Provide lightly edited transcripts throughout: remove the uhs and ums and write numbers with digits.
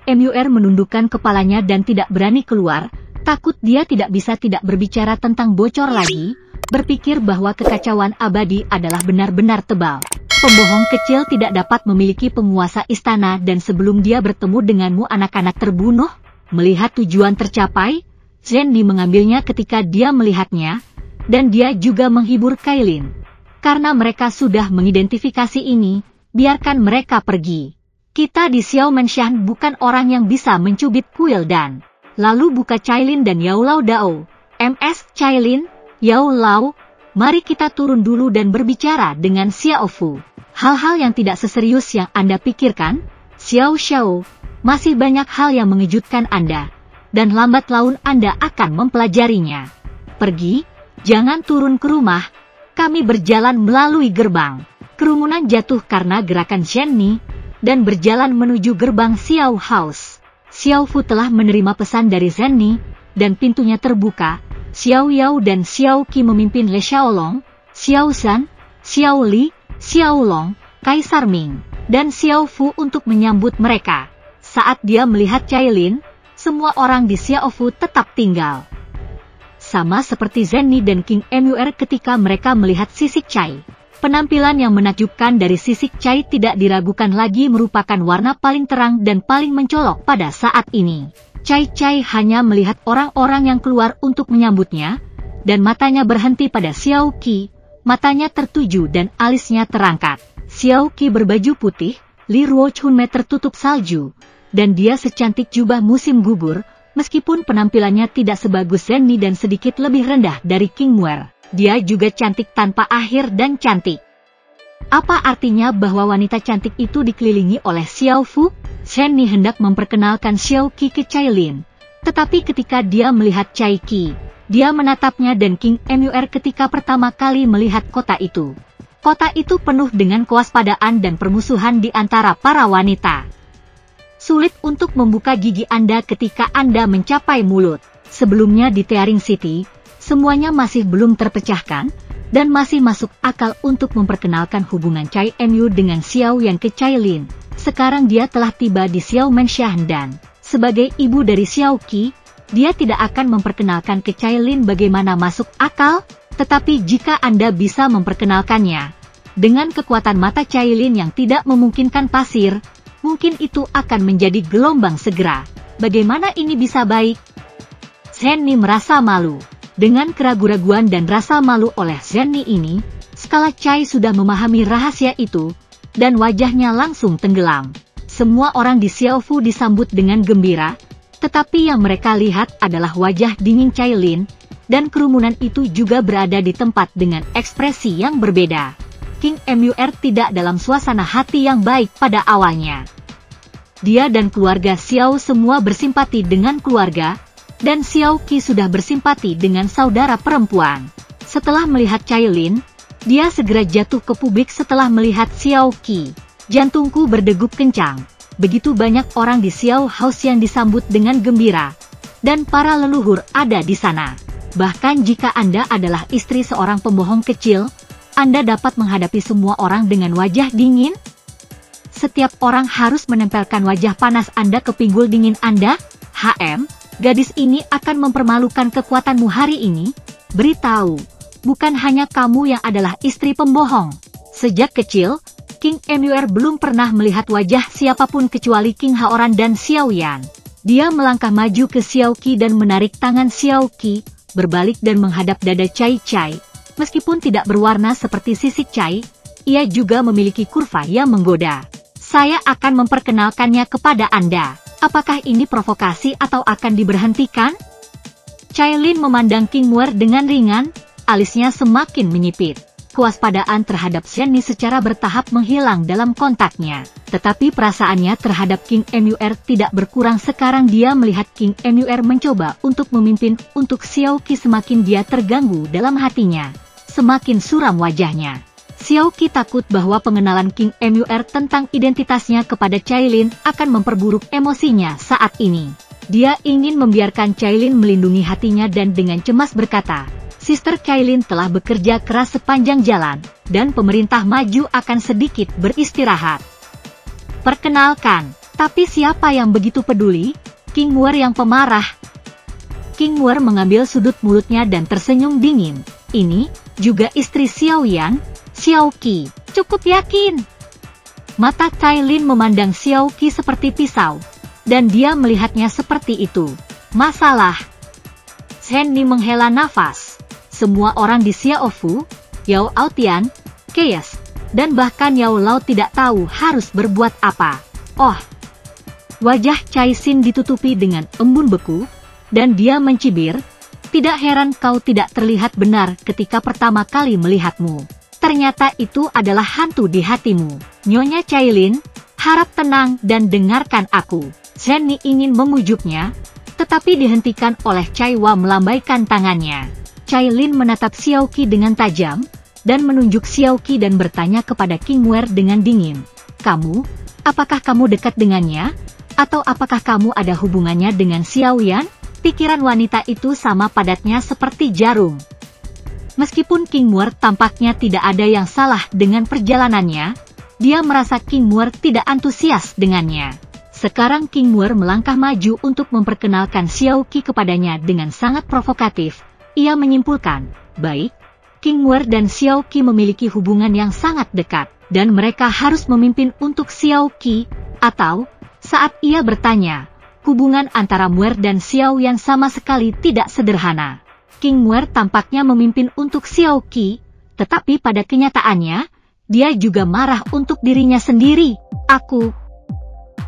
King Mur menundukkan kepalanya dan tidak berani keluar, takut dia tidak bisa tidak berbicara tentang bocor lagi, berpikir bahwa kekacauan abadi adalah benar-benar tebal. Pembohong kecil tidak dapat memiliki penguasa istana dan sebelum dia bertemu denganmu anak-anak terbunuh. Melihat tujuan tercapai, Zenny mengambilnya ketika dia melihatnya, dan dia juga menghibur Kailin. Karena mereka sudah mengidentifikasi ini, biarkan mereka pergi. Kita di Xiao Menshan bukan orang yang bisa mencubit kuil dan... Lalu buka Cailin dan Yao Lao Dao. MS Cailin, Yao Lao, mari kita turun dulu dan berbicara dengan Xiao Fu. Hal-hal yang tidak seserius yang Anda pikirkan, Xiao Xiao, masih banyak hal yang mengejutkan Anda, dan lambat laun Anda akan mempelajarinya. Pergi, jangan turun ke rumah, kami berjalan melalui gerbang. Kerumunan jatuh karena gerakan Zenny, dan berjalan menuju gerbang Xiao House. Xiao Fu telah menerima pesan dari Zenny, dan pintunya terbuka. Xiao Yao dan Xiao Qi memimpin Le Xiaolong, Xiao San, Xiao Li, Xiao Long, Kaisar Ming, dan Xiao Fu untuk menyambut mereka. Saat dia melihat Cailin, semua orang di Xiao Fu tetap tinggal. Sama seperti Zenny dan King Mur ketika mereka melihat Sisik Cai. Penampilan yang menakjubkan dari Sisik Cai tidak diragukan lagi merupakan warna paling terang dan paling mencolok pada saat ini. Cai hanya melihat orang-orang yang keluar untuk menyambutnya, dan matanya berhenti pada Xiao Qi, matanya tertuju dan alisnya terangkat. Xiao Qi berbaju putih, Li Ruochunme tertutup salju, dan dia secantik jubah musim gugur, meskipun penampilannya tidak sebagus Zenny dan sedikit lebih rendah dari King Mur. Dia juga cantik tanpa akhir dan cantik. Apa artinya bahwa wanita cantik itu dikelilingi oleh Xiao Fu? Zenny hendak memperkenalkan Xiao Qi ke Cailin, tetapi ketika dia melihat Cai Qi, dia menatapnya dan King Mur ketika pertama kali melihat kota itu. Kota itu penuh dengan kewaspadaan dan permusuhan di antara para wanita. Sulit untuk membuka gigi Anda ketika Anda mencapai mulut. Sebelumnya di Tearing City, semuanya masih belum terpecahkan, dan masih masuk akal untuk memperkenalkan hubungan Cai Mu dengan Xiao Yang ke Cailin. Sekarang dia telah tiba di Xiao Menshan dan, sebagai ibu dari Xiao Qi, dia tidak akan memperkenalkan ke Cailin bagaimana masuk akal, tetapi jika Anda bisa memperkenalkannya, dengan kekuatan mata Cailin yang tidak memungkinkan pasir, mungkin itu akan menjadi gelombang segera. Bagaimana ini bisa baik? Zenny merasa malu. Dengan keraguan-raguan dan rasa malu oleh Zenny ini, Skala Cai sudah memahami rahasia itu, dan wajahnya langsung tenggelam. Semua orang di Xiao Fu disambut dengan gembira, tetapi yang mereka lihat adalah wajah dingin Cailin, dan kerumunan itu juga berada di tempat dengan ekspresi yang berbeda. King Mur tidak dalam suasana hati yang baik pada awalnya. Dia dan keluarga Xiao semua bersimpati dengan keluarga, dan Xiao Qi sudah bersimpati dengan saudara perempuan. Setelah melihat Cailin, dia segera jatuh ke publik setelah melihat Xiao Qi. Jantungku berdegup kencang. Begitu banyak orang di Xiao House yang disambut dengan gembira, dan para leluhur ada di sana. Bahkan jika Anda adalah istri seorang pembohong kecil, Anda dapat menghadapi semua orang dengan wajah dingin? Setiap orang harus menempelkan wajah panas Anda ke pinggul dingin Anda? Gadis ini akan mempermalukan kekuatanmu hari ini. Beritahu, bukan hanya kamu yang adalah istri pembohong. Sejak kecil, King Mur belum pernah melihat wajah siapapun kecuali King Haoran dan Xiao Yan. Dia melangkah maju ke Xiao Qi dan menarik tangan Xiao Qi, berbalik dan menghadap dada Cai. Meskipun tidak berwarna seperti Sisik Cai, ia juga memiliki kurva yang menggoda. Saya akan memperkenalkannya kepada Anda. Apakah ini provokasi atau akan diberhentikan? Cailin memandang King Mur dengan ringan, alisnya semakin menyipit. Kewaspadaan terhadap Zenny secara bertahap menghilang dalam kontaknya. Tetapi perasaannya terhadap King Mur tidak berkurang sekarang dia melihat King Mur mencoba untuk memimpin untuk Xiao Qi. Semakin dia terganggu dalam hatinya, semakin suram wajahnya. Xiao Qi takut bahwa pengenalan King Mur tentang identitasnya kepada Cailin akan memperburuk emosinya saat ini. Dia ingin membiarkan Cailin melindungi hatinya dan dengan cemas berkata, Sister Cailin telah bekerja keras sepanjang jalan, dan pemerintah maju akan sedikit beristirahat. Perkenalkan, Tapi siapa yang begitu peduli? King Muer yang pemarah. King Muer mengambil sudut mulutnya dan tersenyum dingin. Ini juga istri Xiao Yan, Xiao Qi. Cukup yakin. Mata Cailin memandang Xiao Qi seperti pisau, dan dia melihatnya seperti itu. Masalah. Shen Ni menghela nafas. Semua orang di Xiaofu, Yao Aotian, Keyes, dan bahkan Yao Lao tidak tahu harus berbuat apa. Oh. Wajah Cai Xin ditutupi dengan embun beku, dan dia mencibir. Tidak heran kau tidak terlihat benar ketika pertama kali melihatmu. Ternyata itu adalah hantu di hatimu. Nyonya Cailin, harap tenang dan dengarkan aku. Shen Ni ingin memujuknya, tetapi dihentikan oleh Cai Wa melambaikan tangannya. Cailin menatap Xiao Qi dengan tajam, dan menunjuk Xiao Qi dan bertanya kepada King Muer dengan dingin. Kamu, apakah kamu dekat dengannya? Atau apakah kamu ada hubungannya dengan Xiao Yan? Pikiran wanita itu sama padatnya seperti jarum. Meskipun King Muer tampaknya tidak ada yang salah dengan perjalanannya, dia merasa King Muer tidak antusias dengannya. Sekarang King Muer melangkah maju untuk memperkenalkan Xiao Qi kepadanya dengan sangat provokatif. Ia menyimpulkan, baik, King Muer dan Xiao Qi memiliki hubungan yang sangat dekat, dan mereka harus memimpin untuk Xiao Qi, atau, saat ia bertanya, hubungan antara Muer dan Xiao Yan sama sekali tidak sederhana. King Muer tampaknya memimpin untuk Xiao Qi, tetapi pada kenyataannya, dia juga marah untuk dirinya sendiri. Aku.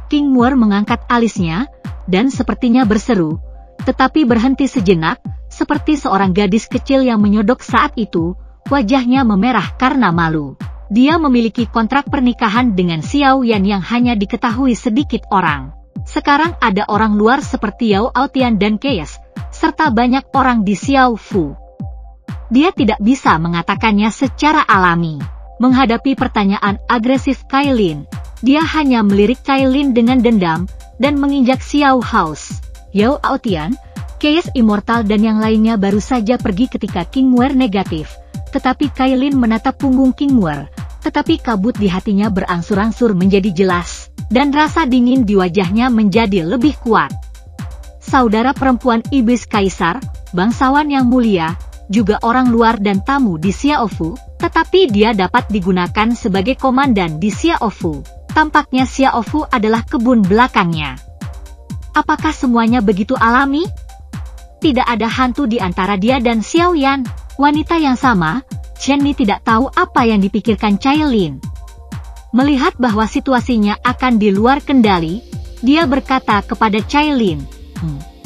King Muer mengangkat alisnya, dan sepertinya berseru, tetapi berhenti sejenak, seperti seorang gadis kecil yang menyodok saat itu, wajahnya memerah karena malu. Dia memiliki kontrak pernikahan dengan Xiao Yan yang hanya diketahui sedikit orang. Sekarang ada orang luar seperti Yao Aotian dan Keyes, serta banyak orang di Xiaofu. Dia tidak bisa mengatakannya secara alami. Menghadapi pertanyaan agresif Cailin, dia hanya melirik Cailin dengan dendam, dan menginjak Xiao House. Yao Aotian, Keyes Immortal dan yang lainnya baru saja pergi ketika King Muer negatif. Tetapi Cailin menatap punggung King Muer, tetapi kabut di hatinya berangsur-angsur menjadi jelas, dan rasa dingin di wajahnya menjadi lebih kuat. Saudara perempuan iblis kaisar, bangsawan yang mulia, juga orang luar dan tamu di Xiaofu, tetapi dia dapat digunakan sebagai komandan di Xiaofu. Tampaknya Xiaofu adalah kebun belakangnya. Apakah semuanya begitu alami? Tidak ada hantu di antara dia dan Xiao Yan. Wanita yang sama, Shen Ni tidak tahu apa yang dipikirkan Cailin. Melihat bahwa situasinya akan di luar kendali, dia berkata kepada Cailin,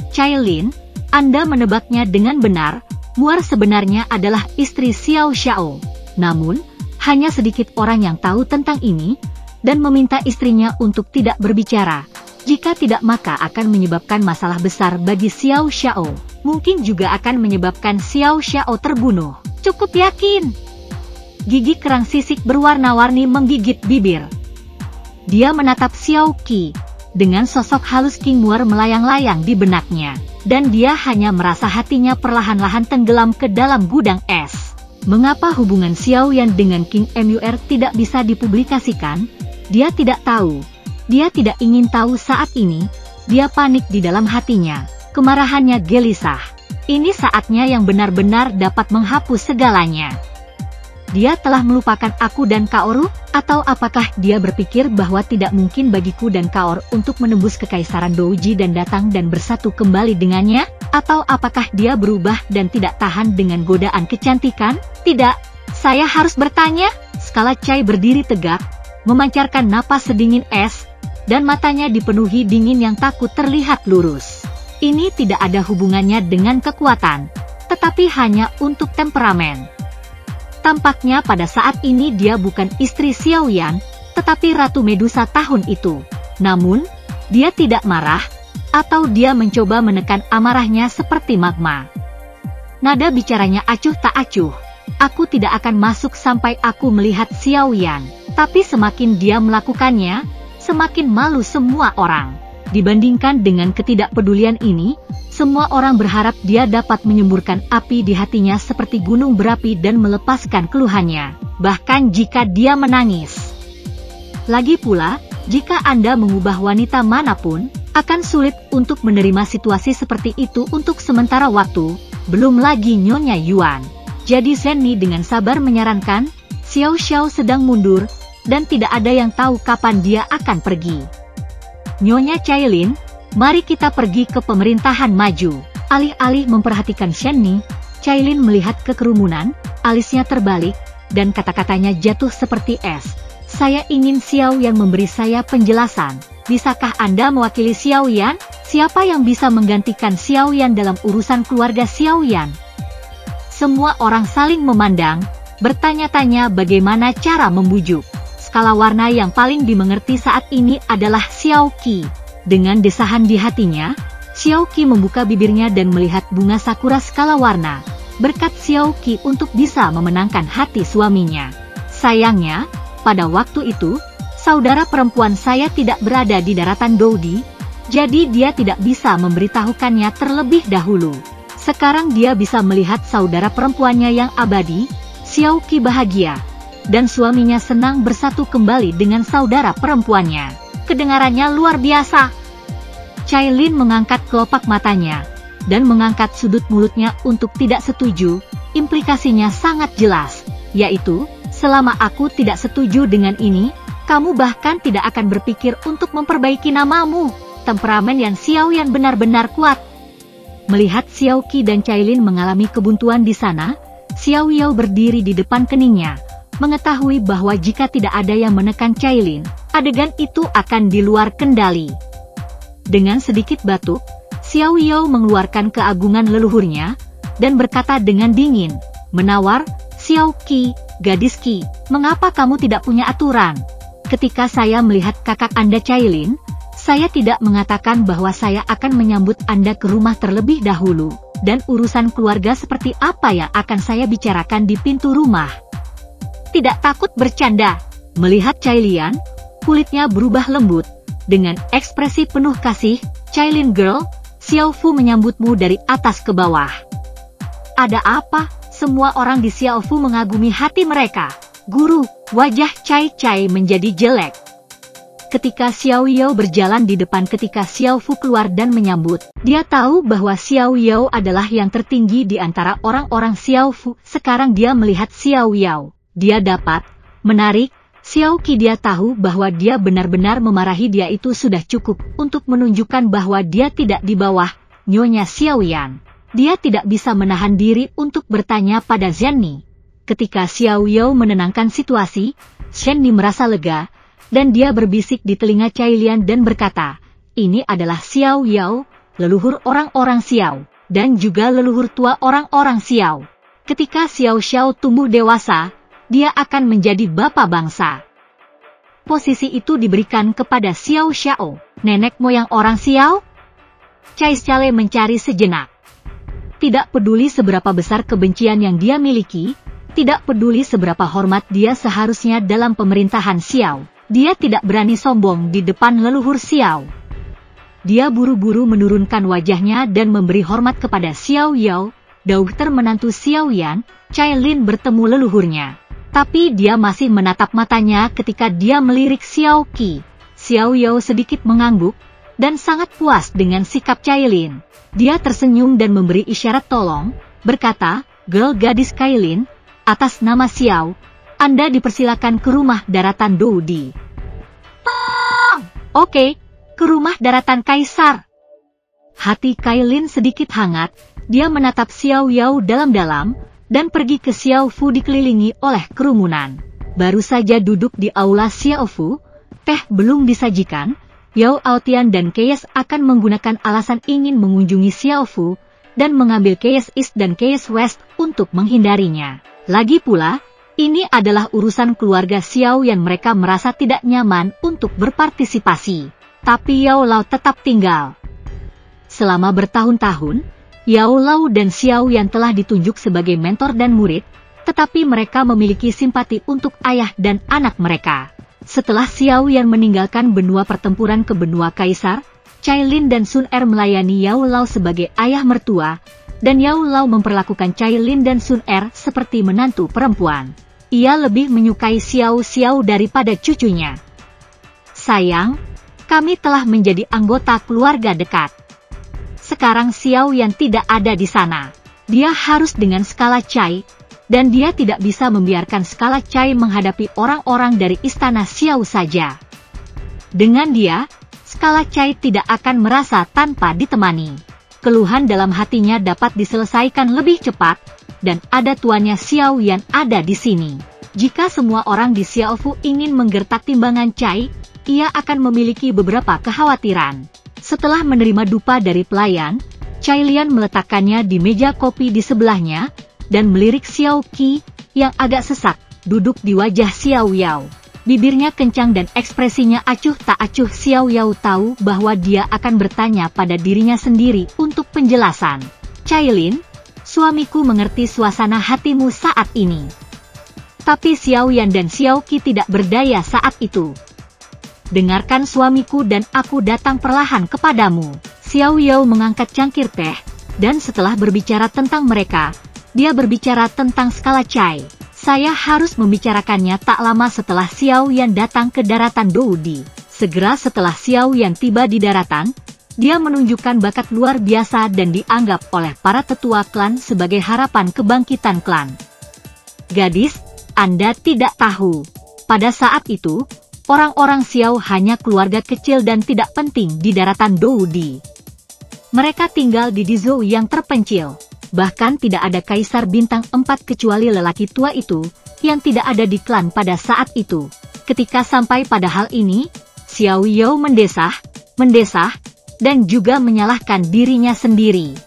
Cailin, Anda menebaknya dengan benar, Muer sebenarnya adalah istri Xiao Xiao. Namun, hanya sedikit orang yang tahu tentang ini, dan meminta istrinya untuk tidak berbicara. Jika tidak maka akan menyebabkan masalah besar bagi Xiao Xiao. Mungkin juga akan menyebabkan Xiao Xiao terbunuh. Cukup yakin. Gigi kerang sisik berwarna-warni menggigit bibir. Dia menatap Xiao Qi. Dengan sosok halus King Muer melayang-layang di benaknya. Dan dia hanya merasa hatinya perlahan-lahan tenggelam ke dalam gudang es. Mengapa hubungan Xiao Yan dengan King Muer tidak bisa dipublikasikan? Dia tidak tahu. Dia tidak ingin tahu saat ini. Dia panik di dalam hatinya. Kemarahannya gelisah. Ini saatnya yang benar-benar dapat menghapus segalanya. Dia telah melupakan aku dan Kaoru? Atau apakah dia berpikir bahwa tidak mungkin bagiku dan Kaor untuk menembus kekaisaran Douji dan datang dan bersatu kembali dengannya? Atau apakah dia berubah dan tidak tahan dengan godaan kecantikan? Tidak, saya harus bertanya. Skala Chai berdiri tegak, memancarkan napas sedingin es, dan matanya dipenuhi dingin yang takut terlihat lurus. Ini tidak ada hubungannya dengan kekuatan, tetapi hanya untuk temperamen. Tampaknya pada saat ini dia bukan istri Xiao Yan, tetapi Ratu Medusa tahun itu. Namun, dia tidak marah, atau dia mencoba menekan amarahnya seperti magma. Nada bicaranya acuh tak acuh. Aku tidak akan masuk sampai aku melihat Xiao Yan. Tapi semakin dia melakukannya, semakin malu semua orang. Dibandingkan dengan ketidakpedulian ini, semua orang berharap dia dapat menyemburkan api di hatinya seperti gunung berapi dan melepaskan keluhannya, bahkan jika dia menangis. Lagi pula, Jika Anda mengubah wanita manapun, akan sulit untuk menerima situasi seperti itu untuk sementara waktu, belum lagi Nyonya Yuan. Jadi Zenny dengan sabar menyarankan, Xiao Xiao sedang mundur, dan tidak ada yang tahu kapan dia akan pergi. Nyonya Cailin, mari kita pergi ke pemerintahan maju. Alih-alih memperhatikan Zenny, Cailin melihat ke kerumunan, alisnya terbalik, dan kata-katanya jatuh seperti es. Saya ingin Xiao Yan memberi saya penjelasan. Bisakah Anda mewakili Xiao Yan? Siapa yang bisa menggantikan Xiao Yan dalam urusan keluarga Xiao Yan? Semua orang saling memandang, bertanya-tanya bagaimana cara membujuk. Skala warna yang paling dimengerti saat ini adalah Xiao Qi. Dengan desahan di hatinya, Xiao Qi membuka bibirnya dan melihat bunga sakura skala warna. Berkat Xiao Qi untuk bisa memenangkan hati suaminya. Sayangnya, pada waktu itu, saudara perempuan saya tidak berada di daratan Doudi, jadi dia tidak bisa memberitahukannya terlebih dahulu. Sekarang dia bisa melihat saudara perempuannya yang abadi, Xiao Qi bahagia, dan suaminya senang bersatu kembali dengan saudara perempuannya. Kedengarannya luar biasa. Cailin mengangkat kelopak matanya, dan mengangkat sudut mulutnya untuk tidak setuju. Implikasinya sangat jelas, yaitu, selama aku tidak setuju dengan ini, kamu bahkan tidak akan berpikir untuk memperbaiki namamu. Temperamen Yan Xiao Yan benar-benar kuat. Melihat Xiao Qi dan Cailin mengalami kebuntuan di sana, Xiao Yao berdiri di depan keningnya, mengetahui bahwa jika tidak ada yang menekan Cailin, adegan itu akan di luar kendali. Dengan sedikit batuk, Xiao Yao mengeluarkan keagungan leluhurnya, dan berkata dengan dingin, menawar, Xiao Qi, gadis Qi, mengapa kamu tidak punya aturan? Ketika saya melihat kakak Anda Cailin, saya tidak mengatakan bahwa saya akan menyambut Anda ke rumah terlebih dahulu, dan urusan keluarga seperti apa yang akan saya bicarakan di pintu rumah. Tidak takut bercanda. Melihat Cailin, kulitnya berubah lembut, dengan ekspresi penuh kasih, Cailin girl, Xiao Fu menyambutmu dari atas ke bawah. Ada apa? Semua orang di Xiao Fu mengagumi hati mereka. Guru, wajah Cai Cai menjadi jelek. Ketika Xiao Yao berjalan di depan ketika Xiao Fu keluar dan menyambut, dia tahu bahwa Xiao Yao adalah yang tertinggi di antara orang-orang Xiao Fu. Sekarang dia melihat Xiao Yao. Dia dapat menarik Xiao Qi. Dia tahu bahwa dia benar-benar memarahi dia itu sudah cukup untuk menunjukkan bahwa dia tidak di bawah Nyonya Xiao Yan. Dia tidak bisa menahan diri untuk bertanya pada Zenny. Ketika Xiao Yao menenangkan situasi, Zenny merasa lega, dan dia berbisik di telinga Cailin dan berkata, ini adalah Xiao Yao, leluhur orang-orang Xiao, dan juga leluhur tua orang-orang Xiao. Ketika Xiao Xiao tumbuh dewasa, dia akan menjadi bapa bangsa. Posisi itu diberikan kepada Xiao Xiao, nenek moyang orang Xiao. Cai Cale mencari sejenak. Tidak peduli seberapa besar kebencian yang dia miliki, tidak peduli seberapa hormat dia seharusnya dalam pemerintahan Xiao, dia tidak berani sombong di depan leluhur Xiao. Dia buru-buru menurunkan wajahnya dan memberi hormat kepada Xiao Yao, daughter menantu Xiao Yan. Cailin bertemu leluhurnya, tapi dia masih menatap matanya ketika dia melirik Xiao Qi. Xiao Yao sedikit mengangguk, dan sangat puas dengan sikap Cailin. Dia tersenyum dan memberi isyarat tolong, berkata, girl gadis Cailin, atas nama Xiao, Anda dipersilakan ke rumah daratan Doudi. Oke, ke rumah daratan Kaisar. Hati Cailin sedikit hangat, dia menatap Xiao Yao dalam-dalam, dan pergi ke Xiao Fu dikelilingi oleh kerumunan. Baru saja duduk di aula Xiao Fu, teh belum disajikan, Yao Aotian dan Keyes akan menggunakan alasan ingin mengunjungi Xiao Fu, dan mengambil Keyes East dan Keyes West untuk menghindarinya. Lagi pula, ini adalah urusan keluarga Xiao yang mereka merasa tidak nyaman untuk berpartisipasi. Tapi Yao Lao tetap tinggal. Selama bertahun-tahun, Yao Lao dan Xiao Yan telah ditunjuk sebagai mentor dan murid, tetapi mereka memiliki simpati untuk ayah dan anak mereka. Setelah Xiao Yan meninggalkan benua pertempuran ke benua Kaisar, Cailin dan Sun Er melayani Yao Lao sebagai ayah mertua, dan Yao Lao memperlakukan Cailin dan Sun Er seperti menantu perempuan. Ia lebih menyukai Xiao Xiao daripada cucunya. Sayang, kami telah menjadi anggota keluarga dekat. Sekarang Xiao Yan tidak ada di sana. Dia harus dengan skala Cai, dan dia tidak bisa membiarkan skala Cai menghadapi orang-orang dari istana Xiao saja. Dengan dia, skala Cai tidak akan merasa tanpa ditemani. Keluhan dalam hatinya dapat diselesaikan lebih cepat, dan ada tuannya Xiao Yan ada di sini. Jika semua orang di Xiaofu ingin menggertak timbangan Cai, ia akan memiliki beberapa kekhawatiran. Setelah menerima dupa dari pelayan, Cai Lian meletakkannya di meja kopi di sebelahnya, dan melirik Xiao Qi, yang agak sesak, duduk di wajah Xiao Yao. Bibirnya kencang dan ekspresinya acuh tak acuh. Xiao Yao tahu bahwa dia akan bertanya pada dirinya sendiri untuk penjelasan. Cai Lin, suamiku mengerti suasana hatimu saat ini. Tapi Xiao Yan dan Xiao Qi tidak berdaya saat itu. Dengarkan suamiku dan aku datang perlahan kepadamu. Xiao Yao mengangkat cangkir teh, dan setelah berbicara tentang mereka, dia berbicara tentang skala Cai. Saya harus membicarakannya tak lama setelah Xiao Yan datang ke daratan Doudi. Segera setelah Xiao Yan tiba di daratan, dia menunjukkan bakat luar biasa dan dianggap oleh para tetua klan sebagai harapan kebangkitan klan. Gadis, Anda tidak tahu. Pada saat itu, orang-orang Xiao hanya keluarga kecil dan tidak penting di daratan Doudi. Mereka tinggal di Dizhou yang terpencil. Bahkan tidak ada kaisar bintang 4 kecuali lelaki tua itu, yang tidak ada di klan pada saat itu. Ketika sampai pada hal ini, Xiao Yao mendesah, dan juga menyalahkan dirinya sendiri.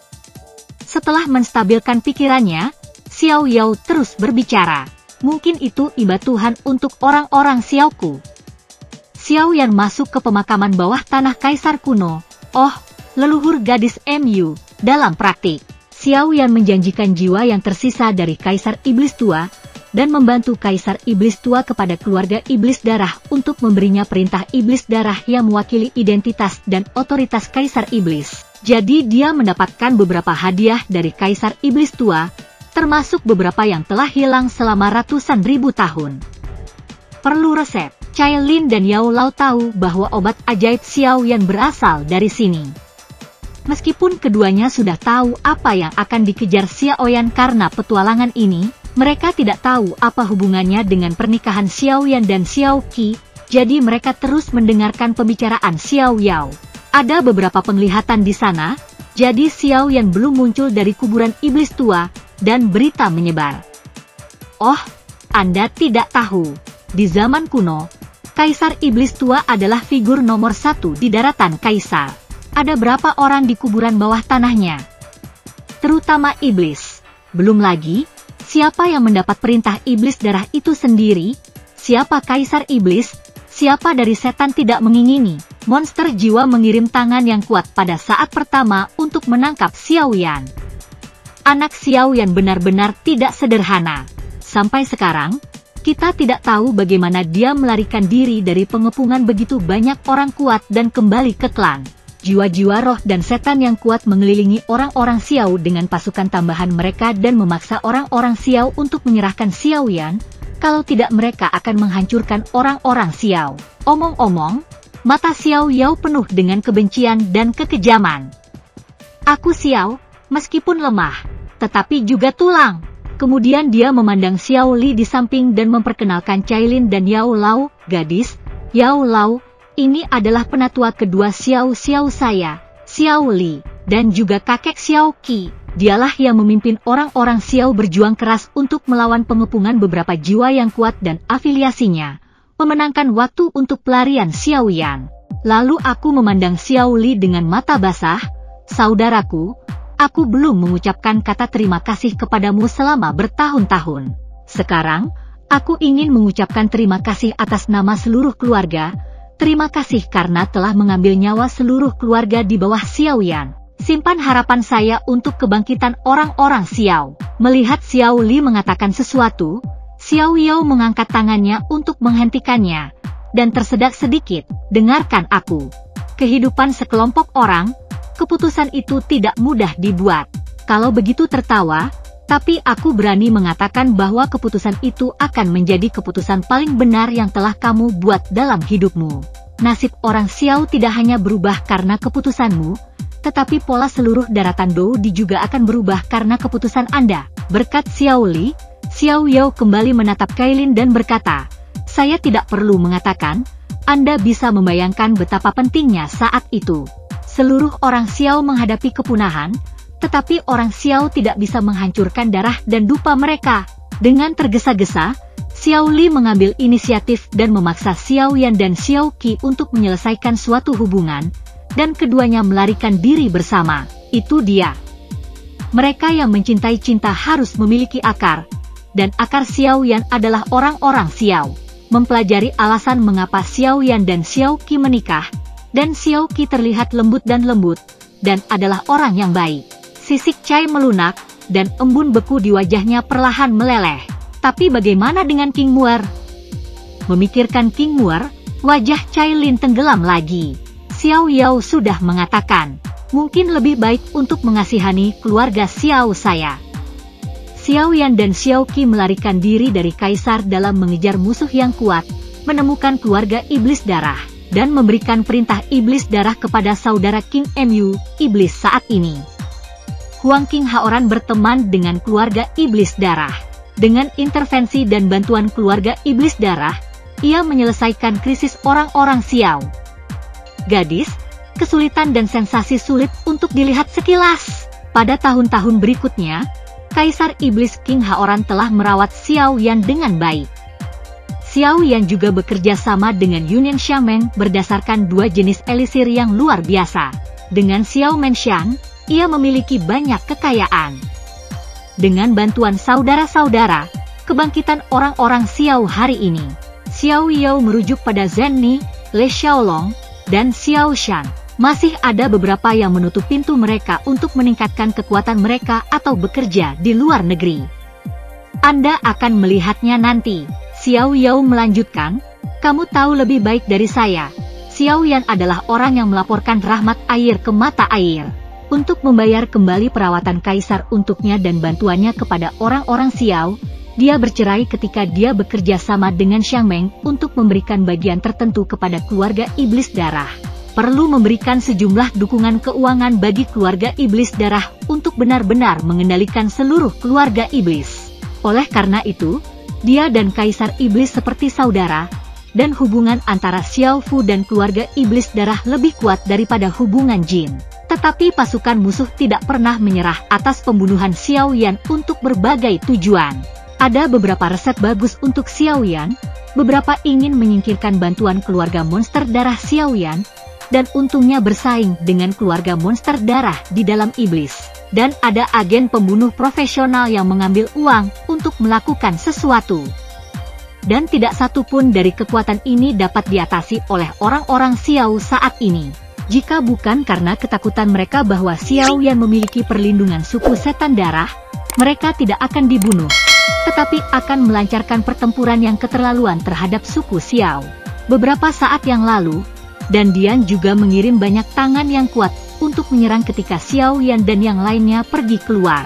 Setelah menstabilkan pikirannya, Xiao Yao terus berbicara. Mungkin itu iba Tuhan untuk orang-orang Xiaoku. Xiao Yan masuk ke pemakaman bawah tanah kaisar kuno. Oh, leluhur gadis MU, dalam praktik. Xiao Yan menjanjikan jiwa yang tersisa dari Kaisar Iblis Tua, dan membantu Kaisar Iblis Tua kepada keluarga Iblis Darah untuk memberinya perintah Iblis Darah yang mewakili identitas dan otoritas Kaisar Iblis. Jadi dia mendapatkan beberapa hadiah dari Kaisar Iblis Tua, termasuk beberapa yang telah hilang selama ratusan ribu tahun. Perlu resep. Cai Lin dan Yao Lao tahu bahwa obat ajaib Xiao Yan berasal dari sini. Meskipun keduanya sudah tahu apa yang akan dikejar Xiao Yan karena petualangan ini, mereka tidak tahu apa hubungannya dengan pernikahan Xiao Yan dan Xiao Qi, jadi mereka terus mendengarkan pembicaraan Xiao Yao. Ada beberapa penglihatan di sana, jadi Xiao Yan belum muncul dari kuburan iblis tua, dan berita menyebar. Oh, Anda tidak tahu. Di zaman kuno, Kaisar Iblis Tua adalah figur nomor 1 di daratan Kaisar. Ada berapa orang di kuburan bawah tanahnya? Terutama iblis. Belum lagi, siapa yang mendapat perintah iblis darah itu sendiri? Siapa Kaisar Iblis? Siapa dari setan tidak mengingini? Monster jiwa mengirim tangan yang kuat pada saat pertama untuk menangkap Xiao Yan. Anak Xiao Yan benar-benar tidak sederhana. Sampai sekarang, kita tidak tahu bagaimana dia melarikan diri dari pengepungan begitu banyak orang kuat dan kembali ke klan. Jiwa-jiwa roh dan setan yang kuat mengelilingi orang-orang Xiao dengan pasukan tambahan mereka dan memaksa orang-orang Xiao untuk menyerahkan Xiao Yan, kalau tidak mereka akan menghancurkan orang-orang Xiao. Omong-omong, mata Xiao Yao penuh dengan kebencian dan kekejaman. Aku Xiao, meskipun lemah, tetapi juga tulang. Kemudian dia memandang Xiao Li di samping dan memperkenalkan Cai Lin dan Yao Lao. Gadis, Yao Lao, ini adalah penatua kedua Xiao saya, Xiao Li, dan juga kakek Xiao Qi. Dialah yang memimpin orang-orang Xiao berjuang keras untuk melawan pengepungan beberapa jiwa yang kuat dan afiliasinya, memenangkan waktu untuk pelarian Xiao Yan. Lalu aku memandang Xiao Li dengan mata basah. Saudaraku, aku belum mengucapkan kata terima kasih kepadamu selama bertahun-tahun. Sekarang, aku ingin mengucapkan terima kasih atas nama seluruh keluarga. Terima kasih karena telah mengambil nyawa seluruh keluarga di bawah Xiao Yan. Simpan harapan saya untuk kebangkitan orang-orang Xiao. Melihat Xiao Li mengatakan sesuatu, Xiao Yao mengangkat tangannya untuk menghentikannya, dan tersedak sedikit. Dengarkan aku. Kehidupan sekelompok orang, keputusan itu tidak mudah dibuat. Kalau begitu tertawa, tapi aku berani mengatakan bahwa keputusan itu akan menjadi keputusan paling benar yang telah kamu buat dalam hidupmu. nasib orang Xiao tidak hanya berubah karena keputusanmu, tetapi pola seluruh daratan Dou juga akan berubah karena keputusan Anda. Berkat Xiao Li, Xiao Yao kembali menatap Kailin dan berkata, saya tidak perlu mengatakan, Anda bisa membayangkan betapa pentingnya saat itu. Seluruh orang Xiao menghadapi kepunahan, tetapi orang Xiao tidak bisa menghancurkan darah dan dupa mereka. Dengan tergesa-gesa, Xiao Li mengambil inisiatif dan memaksa Xiao Yan dan Xiao Qi untuk menyelesaikan suatu hubungan, dan keduanya melarikan diri bersama. Itu dia. Mereka yang mencintai cinta harus memiliki akar, dan akar Xiao Yan adalah orang-orang Xiao. Mempelajari alasan mengapa Xiao Yan dan Xiao Qi menikah, dan Xiao Qi terlihat lembut dan adalah orang yang baik. Sisik Cai melunak, dan embun beku di wajahnya perlahan meleleh. Tapi bagaimana dengan King Muer? Memikirkan King Muer, wajah Cai Lin tenggelam lagi. Xiao Yao sudah mengatakan, mungkin lebih baik untuk mengasihani keluarga Xiao saya. Xiao Yan dan Xiao Qi melarikan diri dari Kaisar dalam mengejar musuh yang kuat, menemukan keluarga Iblis Darah, dan memberikan perintah Iblis Darah kepada saudara King Mu, Iblis saat ini. Huang King Haoran berteman dengan keluarga Iblis Darah. Dengan intervensi dan bantuan keluarga Iblis Darah, ia menyelesaikan krisis orang-orang Xiao. Gadis, kesulitan dan sensasi sulit untuk dilihat sekilas. Pada tahun-tahun berikutnya, Kaisar Iblis King Haoran telah merawat Xiao Yan dengan baik. Xiao Yan juga bekerja sama dengan Yunyan Xiameng berdasarkan dua jenis elisir yang luar biasa. Dengan Xiao Menshan, ia memiliki banyak kekayaan. Dengan bantuan saudara-saudara, kebangkitan orang-orang Xiao hari ini, Xiao Yao merujuk pada Zhen Ni, Le Xiaolong, dan Xiao Shan. Masih ada beberapa yang menutup pintu mereka untuk meningkatkan kekuatan mereka atau bekerja di luar negeri. Anda akan melihatnya nanti. Xiao Yao melanjutkan, kamu tahu lebih baik dari saya. Xiao Yan adalah orang yang melaporkan rahmat air ke mata air. Untuk membayar kembali perawatan Kaisar untuknya dan bantuannya kepada orang-orang Xiao, dia bercerai ketika dia bekerja sama dengan Xiameng untuk memberikan bagian tertentu kepada keluarga Iblis Darah. Perlu memberikan sejumlah dukungan keuangan bagi keluarga Iblis Darah untuk benar-benar mengendalikan seluruh keluarga Iblis. Oleh karena itu, dia dan Kaisar Iblis seperti saudara, dan hubungan antara Xiao Fu dan keluarga Iblis Darah lebih kuat daripada hubungan Jin. Tetapi pasukan musuh tidak pernah menyerah atas pembunuhan Xiao Yan untuk berbagai tujuan. Ada beberapa resep bagus untuk Xiao Yan, beberapa ingin menyingkirkan bantuan keluarga monster darah Xiao Yan, dan untungnya bersaing dengan keluarga monster darah di dalam iblis. Dan ada agen pembunuh profesional yang mengambil uang untuk melakukan sesuatu. Dan tidak satu pun dari kekuatan ini dapat diatasi oleh orang-orang Xiao saat ini. Jika bukan karena ketakutan mereka bahwa Xiao Yan memiliki perlindungan suku setan darah, mereka tidak akan dibunuh, tetapi akan melancarkan pertempuran yang keterlaluan terhadap suku Xiao. Beberapa saat yang lalu, dan Dian juga mengirim banyak tangan yang kuat untuk menyerang ketika Xiao Yan dan yang lainnya pergi keluar.